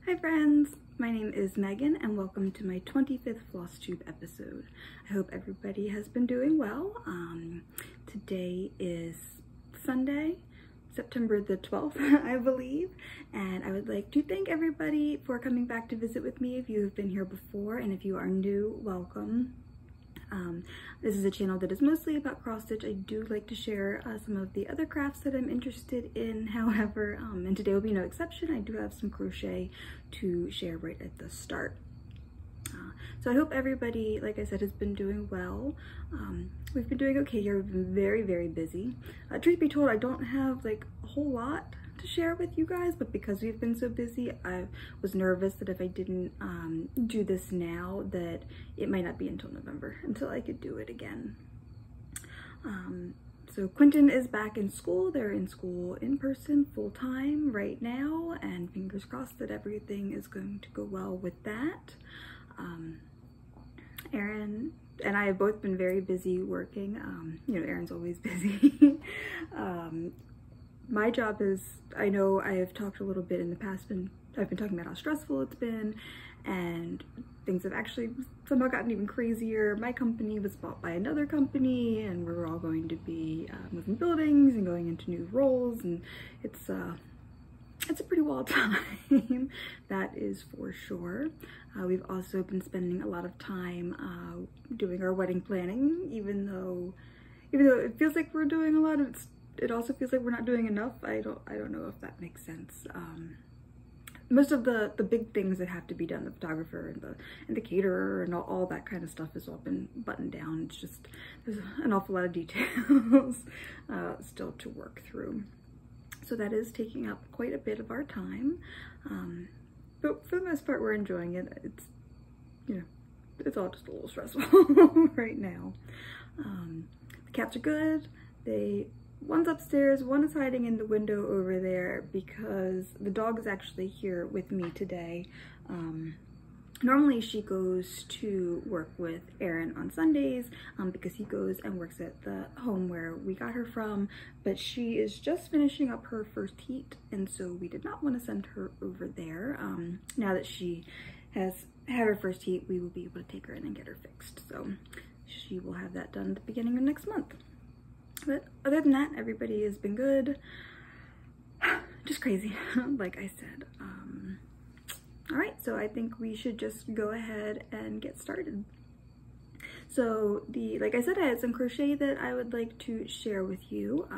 Hi friends, my name is Megan and welcome to my 25th Flosstube episode. I hope everybody has been doing well. Today is Sunday, September the 12th, I believe, and I would like to thank everybody for coming back to visit with me if you have been here before, and if you are new, welcome. This is a channel that is mostly about cross stitch. I do like to share some of the other crafts that I'm interested in, however, and today will be no exception. I do have some crochet to share right at the start. So I hope everybody, like I said, has been doing well. We've been doing okay here. We've been very, very busy. Truth be told, I don't have like a whole lot to share with you guys, but because we've been so busy, I was nervous that if I didn't do this now, that it might not be until November until I could do it again. So Quentin is back in school. They're in school in person full time right now, and fingers crossed that everything is going to go well with that. Aaron and I have both been very busy working. You know, Aaron's always busy. My job is, I know I have talked a little bit in the past, I've been talking about how stressful it's been, and things have actually somehow gotten even crazier. My company was bought by another company, and we're all going to be moving buildings and going into new roles, and it's a pretty wild time, that is for sure. We've also been spending a lot of time doing our wedding planning, even though it feels like we're doing a lot, it also feels like we're not doing enough. I don't know if that makes sense. Most of the big things that have to be done, the photographer and the caterer and all that kind of stuff has all been buttoned down. It's just, there's an awful lot of details still to work through. So that is taking up quite a bit of our time. But for the most part, we're enjoying it. It's, you know, it's all just a little stressful right now. The cats are good. One's upstairs, one is hiding in the window over there because the dog is actually here with me today. Normally she goes to work with Aaron on Sundays because he goes and works at the home where we got her from, but she is just finishing up her first heat, and so we did not want to send her over there. Now that she has had her first heat, we will be able to take her in and get her fixed. So she will have that done at the beginning of next month. But other than that, everybody has been good. Just crazy, like I said. All right, so I think we should just go ahead and get started. So like I said, I had some crochet that I would like to share with you.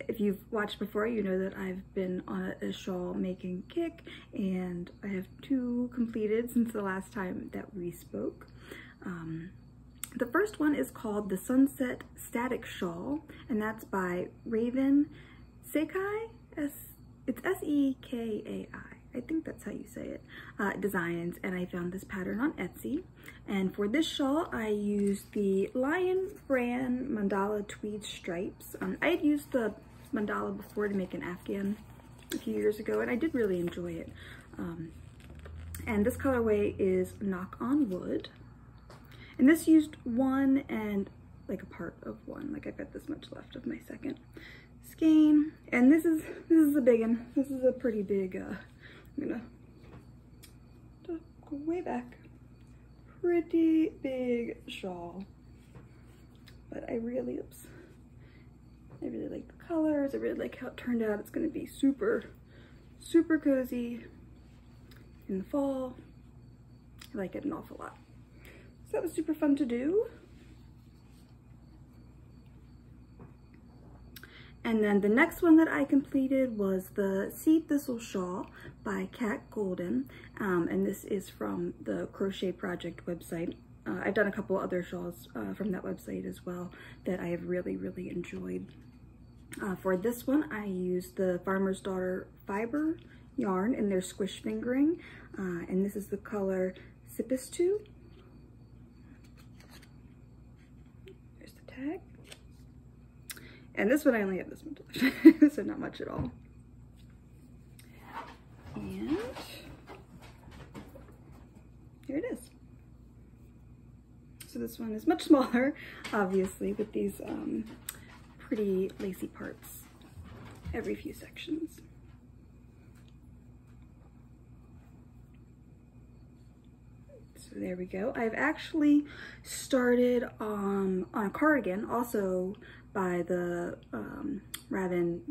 If you've watched before, you know that I've been on a shawl making kick, and I have 2 completed since the last time that we spoke. The first one is called the Sunset Static Shawl, and that's by Raven Sekai. It's S-E-K-A-I. I think that's how you say it. Designs, and I found this pattern on Etsy. And for this shawl, I used the Lion brand mandala tweed stripes. I had used the mandala before to make an Afghan a few years ago, and I did really enjoy it. And this colorway is Knock on Wood. And this used 1 and like a part of 1. Like I've got this much left of my second skein. And this is a big one. This is a pretty big, I'm gonna go way back. Pretty big shawl. But I really like the colors. I really like how it turned out. It's gonna be super, super cozy in the fall. I like it an awful lot. So that was super fun to do. And then the next one that I completed was the Thistle Shawl by Cat Golden. And this is from the Crochet Project website. I've done a couple other shawls from that website as well that I have really, really enjoyed. For this one, I used the Farmer's Daughter fiber yarn in their squish fingering. And this is the color Sipistu. Tag. And this one I only have this one left, so not much at all. And here it is. So this one is much smaller, obviously, with these pretty lacy parts every few sections. So there we go. I've actually started on a cardigan, also by the Raven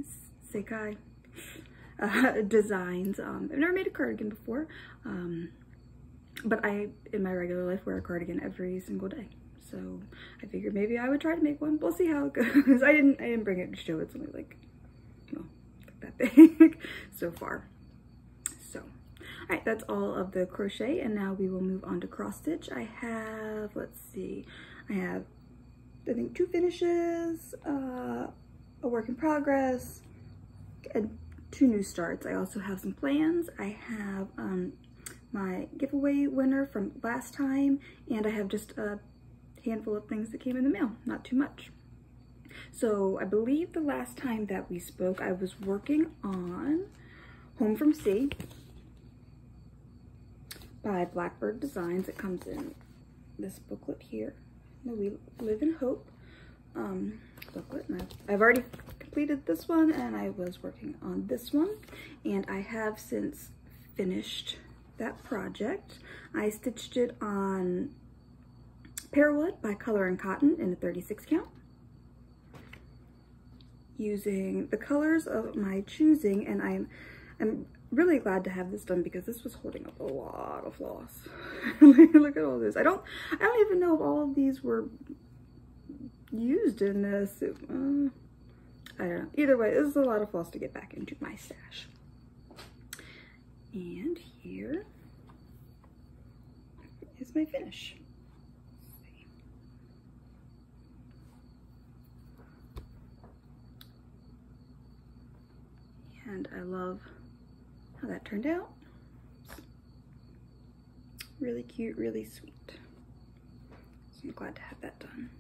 Sekai Designs. I've never made a cardigan before, but I, in my regular life, wear a cardigan every single day. So I figured maybe I would try to make one. We'll see how it goes. I didn't bring it to show. It's only like, you know, like that big so far. So, all right, that's all of the crochet, and now we will move on to cross stitch. I have, let's see, I have, I think, 2 finishes, a work in progress, and 2 new starts. I also have some plans. I have my giveaway winner from last time, and I have just a handful of things that came in the mail, not too much. So I believe the last time that we spoke, I was working on Home from Sea by Blackbird Designs. It comes in this booklet here, the We Live in Hope booklet. And I've already completed this one, and I was working on this one, and I have since finished that project. I stitched it on Pearwood by Color and Cotton in a 36 count, using the colors of my choosing, and I'm really glad to have this done because this was holding up a lot of floss. Look at all this. I don't even know if all of these were used in this. I don't know. Either way, this is a lot of floss to get back into my stash. And here is my finish. And I love how that turned out. Really cute, really sweet. So I'm glad to have that done.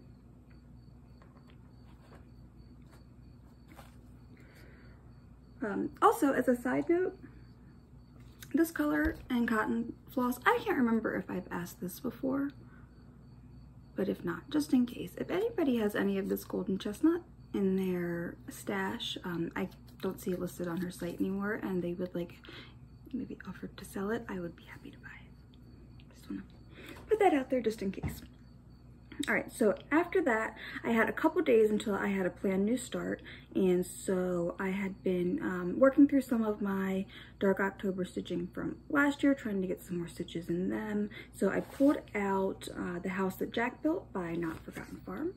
Also, as a side note, this color and cotton floss, I can't remember if I've asked this before, but if not, just in case, if anybody has any of this golden chestnut in their stash, I don't see it listed on her site anymore, and they would like maybe offer to sell it, I would be happy to buy it. Just wanna put that out there just in case. All right, so after that, I had a couple days until I had a planned new start, and so I had been working through some of my Dark October stitching from last year, trying to get some more stitches in them. So I pulled out The House That Jack Built by Not Forgotten Farm.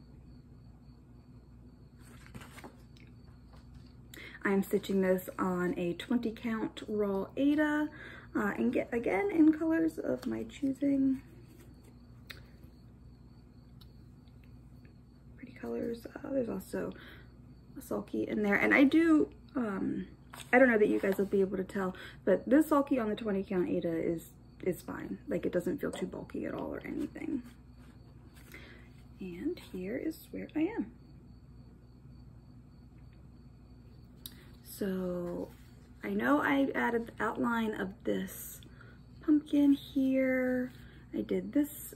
I'm stitching this on a 20 count raw Aida, and get again in colors of my choosing. Pretty colors. There's also a sulky in there, and I do, I don't know that you guys will be able to tell, but this sulky on the 20 count Aida is fine. Like, it doesn't feel too bulky at all or anything. And here is where I am. So I know I added the outline of this pumpkin here. I did this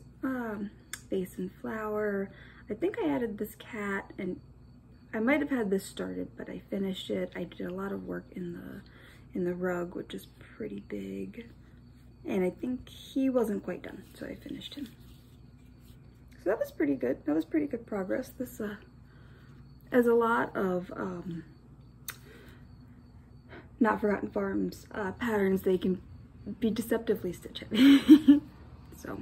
base and flower. I think I added this cat, and I might have had this started, but I finished it. I did a lot of work in the rug, which is pretty big. And I think he wasn't quite done, so I finished him. So that was pretty good. That was pretty good progress. This has a lot of Not Forgotten Farms patterns. They can be deceptively stitch heavy. So,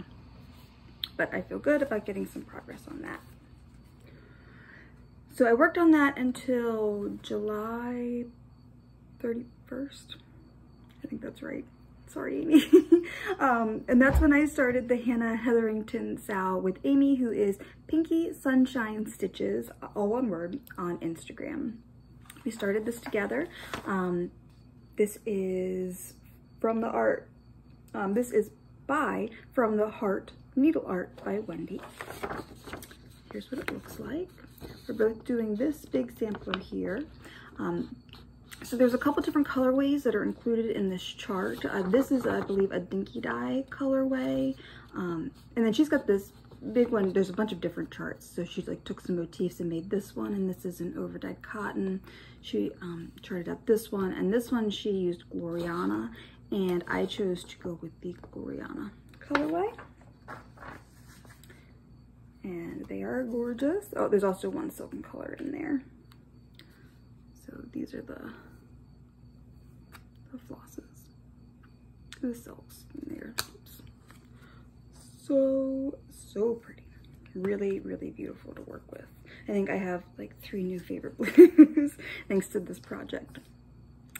but I feel good about getting some progress on that. So I worked on that until July 31st. I think that's right. Sorry, Amy. And that's when I started the Hannah Hetherington Sow with Amy, who is Pinky Sunshine Stitches, all one word, on Instagram. We started this together. This is from the art. This is by From the Heart Needle Art by Wendy. Here's what it looks like. We're both doing this big sampler here. So there's a couple different colorways that are included in this chart. This is, I believe, a Dinky Dye colorway. And then she's got this big one. There's a bunch of different charts. So she like took some motifs and made this one, and this is an overdyed cotton. She charted up this one, and this one she used Gloriana, and I chose to go with the Gloriana colorway. and they are gorgeous. Oh, there's also one silken color in there. So these are the flosses, the silks in there. Oops. So pretty. Really, really beautiful to work with. I think I have like 3 new favorite blues thanks to this project.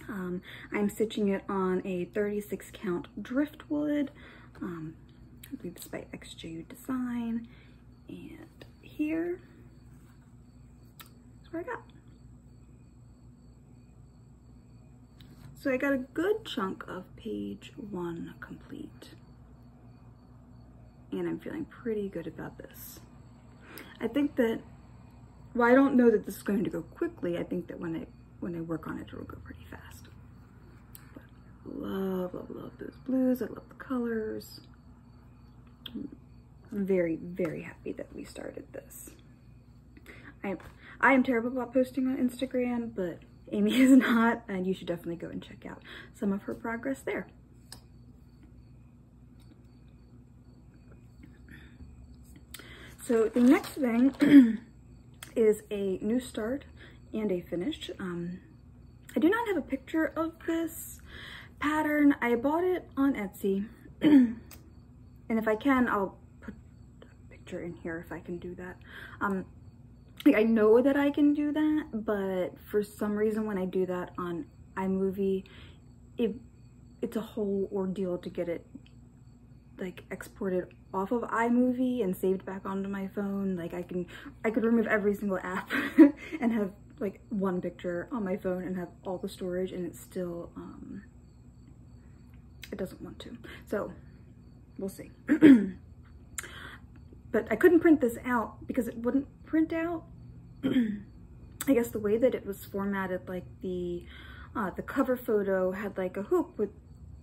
I'm stitching it on a 36 count driftwood. I believe it's by XJU Design. And here is what I got. So I got a good chunk of page 1 complete. And I'm feeling pretty good about this. I think that, well, I don't know that this is going to go quickly. I think that when I work on it, it'll go pretty fast. But love, love, love those blues. I love the colors. I'm very, very happy that we started this. I am terrible about posting on Instagram, but Amy is not, and you should definitely go and check out some of her progress there. So the next thing is a new start and a finish. I do not have a picture of this pattern. I bought it on Etsy, and if I can, I'll put a picture in here if I can do that. Like, I know that I can do that, but for some reason when I do that on iMovie, it's a whole ordeal to get it like exported off of iMovie and saved back onto my phone. Like I could remove every single app and have like one picture on my phone and have all the storage, and it's still it doesn't want to. So we'll see. But I couldn't print this out because it wouldn't print out. I guess the way that it was formatted, like the cover photo had like a hoop with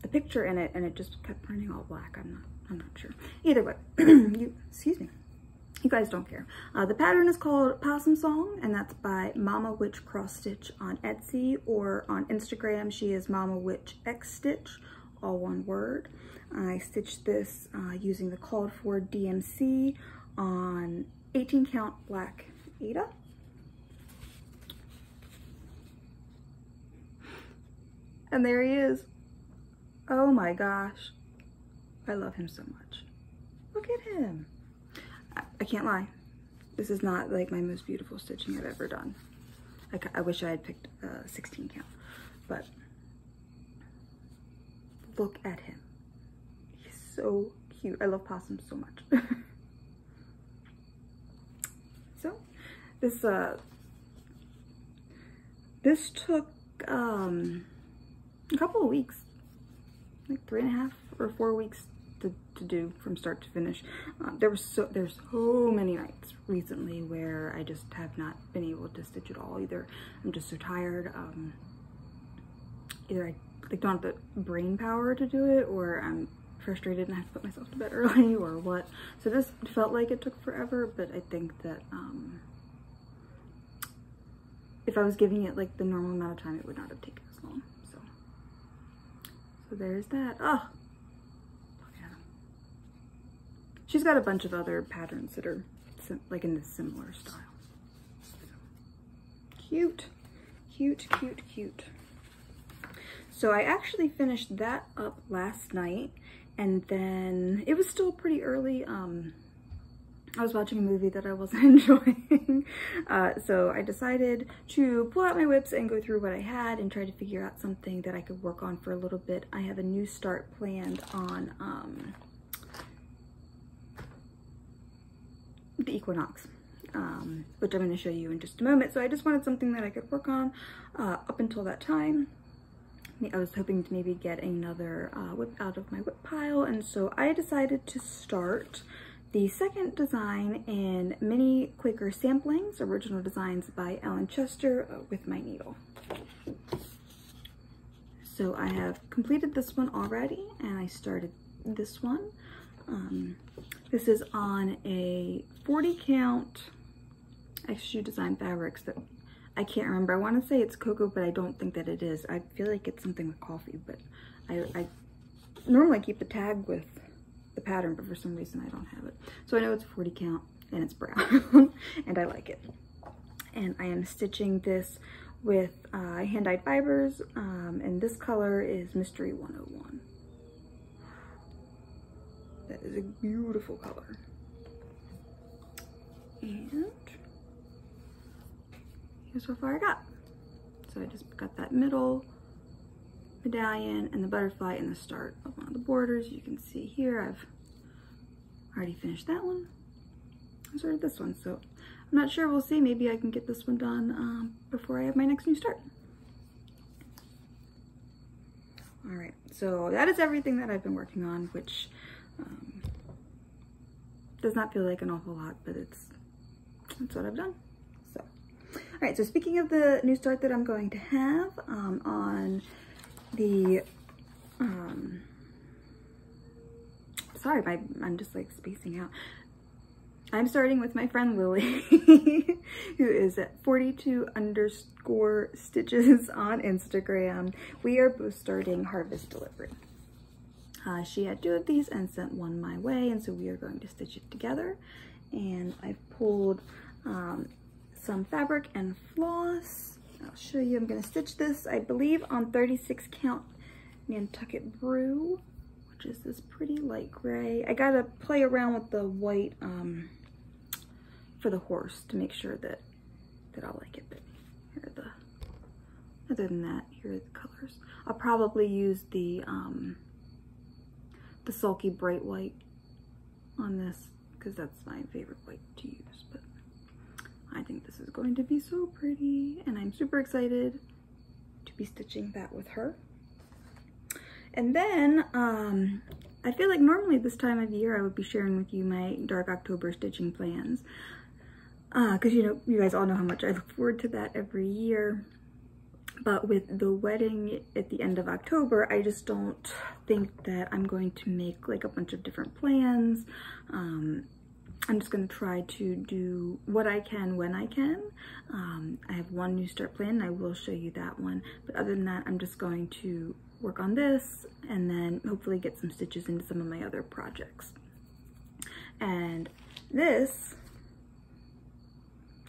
a picture in it, and it just kept printing all black. I'm not sure. Either way, excuse me. You guys don't care. The pattern is called Possum Song, and that's by Mama Witch Cross Stitch on Etsy, or on Instagram she is Mama Witch X Stitch, all one word. I stitched this using the called for DMC on 18 count black Ada. And there he is. Oh my gosh. I love him so much. Look at him. I can't lie. This is not like my most beautiful stitching I've ever done. I wish I had picked 16 count, but look at him. He's so cute. I love possums so much. So this took a couple of weeks, like 3.5 or 4 weeks to do from start to finish. There's so many nights recently where I just have not been able to stitch at all. Either I'm just so tired, either I like don't have the brain power to do it, or I'm frustrated and I have to put myself to bed early, or what. So this felt like it took forever, but I think that if I was giving it like the normal amount of time, it would not have taken as long. So there's that. Oh, yeah. She's got a bunch of other patterns that are like in this similar style. So, cute, cute, cute, cute. So I actually finished that up last night, and then it was still pretty early. I was watching a movie that I wasn't enjoying, so I decided to pull out my whips and go through what I had and try to figure out something that I could work on for a little bit. I have a new start planned on the equinox, which I'm going to show you in just a moment. So I just wanted something that I could work on up until that time. I was hoping to maybe get another whip out of my whip pile, and so I decided to start the second design in Mini Quaker Samplings, original designs by Ellen Chester, with my needle. So I have completed this one already, and I started this one. This is on a 40 count XJU Design Fabrics that I can't remember. I want to say it's cocoa, but I don't think that it is. I feel like it's something with coffee, but I normally keep the tag with the pattern, but for some reason I don't have it. So I know it's a 40 count. and it's brown and I like it. And I am stitching this with hand-dyed fibers, and this color is Mystery 101. That is a beautiful color. And here's how far I got. So I just got that middle medallion and the butterfly in the start of one of the borders. You can see here I've already finished that one. I started this one, so I'm not sure. We'll see. Maybe I can get this one done before I have my next new start. All right, so that is everything that I've been working on, which does not feel like an awful lot, but that's what I've done. So, all right, so speaking of the new start that I'm going to have on the, sorry, I'm just like spacing out. I'm starting with my friend Lily, who is at 42_stitches on Instagram. We are both starting harvest delivery. She had 2 of these and sent one my way, and so we are going to stitch it together. And I've pulled some fabric and floss. I'll show you. I'm going to stitch this, I believe, on 36 count Nantucket Brew, which is this pretty light gray. I gotta play around with the white for the horse to make sure that I'll like it. But here are the, other than that, here are the colors. I'll probably use the sulky bright white on this because that's my favorite white to use. But I think this is going to be so pretty, and I'm super excited to be stitching that with her. And then I feel like normally this time of year I would be sharing with you my Dark October stitching plans, because you guys all know how much I look forward to that every year. But with the wedding at the end of October, I just don't think that I'm going to make like a bunch of different plans. I'm just going to try to do what I can when I can. I have one new start plan, and I will show you that one. But other than that, I'm just going to work on this and then hopefully get some stitches into some of my other projects. And this,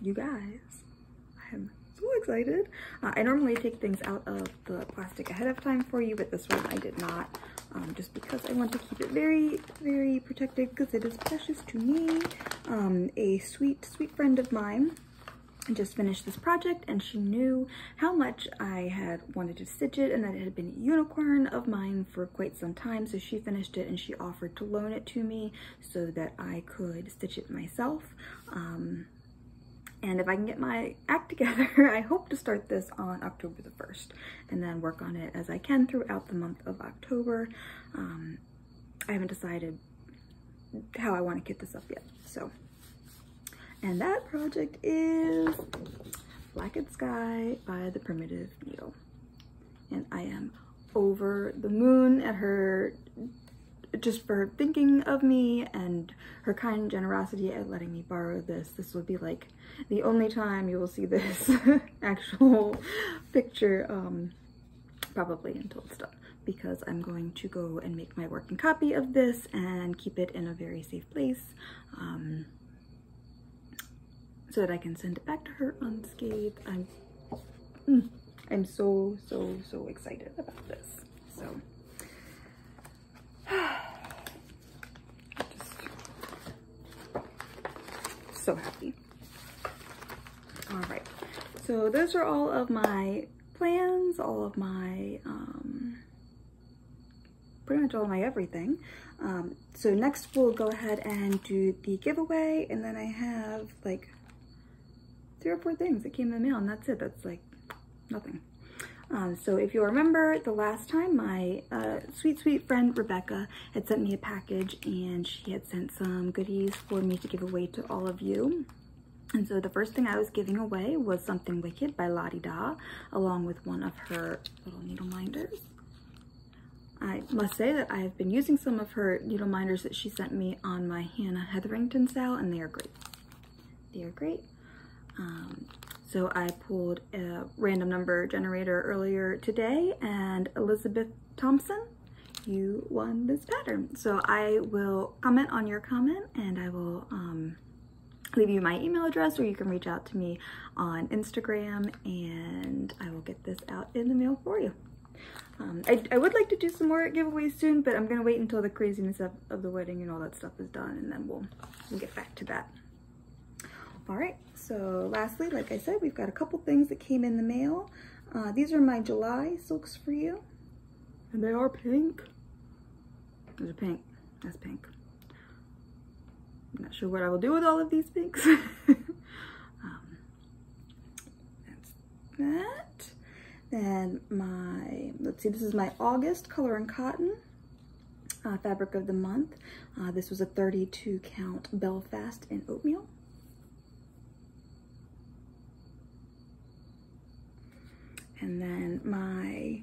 you guys, I'm so excited. I normally take things out of the plastic ahead of time for you, but this one I did not, just because I want to keep it very, very protected because it is precious to me. A sweet, sweet friend of mine just finished this project, and she knew how much I had wanted to stitch it and that it had been a unicorn of mine for quite some time. So she finished it and she offered to loan it to me so that I could stitch it myself. And if I can get my act together, I hope to start this on October the 1st and then work on it as I can throughout the month of October. I haven't decided how I want to get this up yet. So, and that project is Blackened Sky by the Primitive Needle. And I am over the moon at her, just for thinking of me and her kind generosity at letting me borrow this. This will be like the only time you will see this actual picture, probably until it's done, because I'm going to go and make my working copy of this and keep it in a very safe place, so that I can send it back to her unscathed. I'm so excited about this. So just so happy. All right, so those are all of my plans, all of my pretty much all of my everything. So next we'll go ahead and do the giveaway, and then I have like 3 or 4 things that came in the mail, and that's it. That's like nothing. So if you'll remember, the last time my sweet friend Rebecca had sent me a package, and she had sent some goodies for me to give away to all of you. And so the first thing I was giving away was Something Wicked by Lottie Da, along with one of her little needle minders. I must say that I have been using some of her needle minders that she sent me on my Hannah Hetherington sale, and they are great. They are great. So I pulled a random number generator earlier today, and Elizabeth Thompson, you won this pattern. So I will comment on your comment, and I will leave you my email address, or you can reach out to me on Instagram and I will get this out in the mail for you. I would like to do some more giveaways soon, but I'm gonna wait until the craziness of the wedding and all that stuff is done, and then we'll get back to that. All right, so lastly, like I said, we've got a couple things that came in the mail. These are my July silks for you, and they are pink. Those are pink. That's pink. I'm not sure what I will do with all of these pinks. That's that. Then let's see, this is my August Color and Cotton fabric of the month. This was a 32 count Belfast in oatmeal. And then my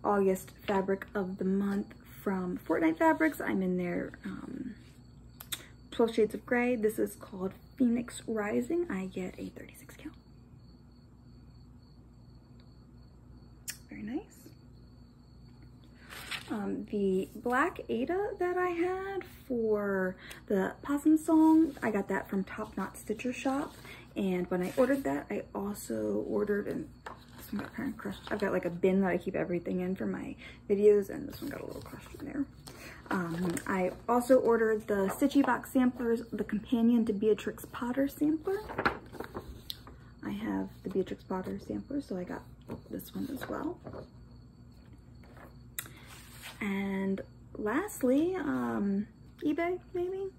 August fabric of the month from Fortnite Fabrics, I'm in their 12 Shades of Grey. This is called Phoenix Rising. I get a 36 count. Very nice. The black Ada that I had for the Possum Song, I got that from Top Knot Stitcher Shop. And when I ordered that, I also ordered, and this one got kind of crushed. I've got like a bin that I keep everything in for my videos, and this one got a little crushed in there. I also ordered the Stitchy Box samplers, the companion to Beatrix Potter sampler. I have the Beatrix Potter sampler, so I got this one as well. And lastly, eBay maybe?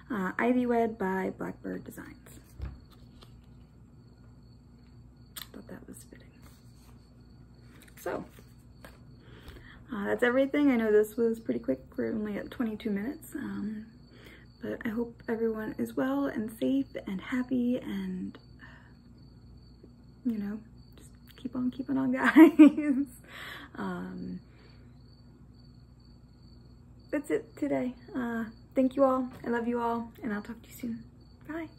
Ivy Wed by Blackbird Designs. Thought that was fitting. So, that's everything. I know this was pretty quick. We're only at 22 minutes. But I hope everyone is well and safe and happy, and, you know, just keep on keeping on, guys. That's it today. Thank you all. I love you all, and I'll talk to you soon. Bye.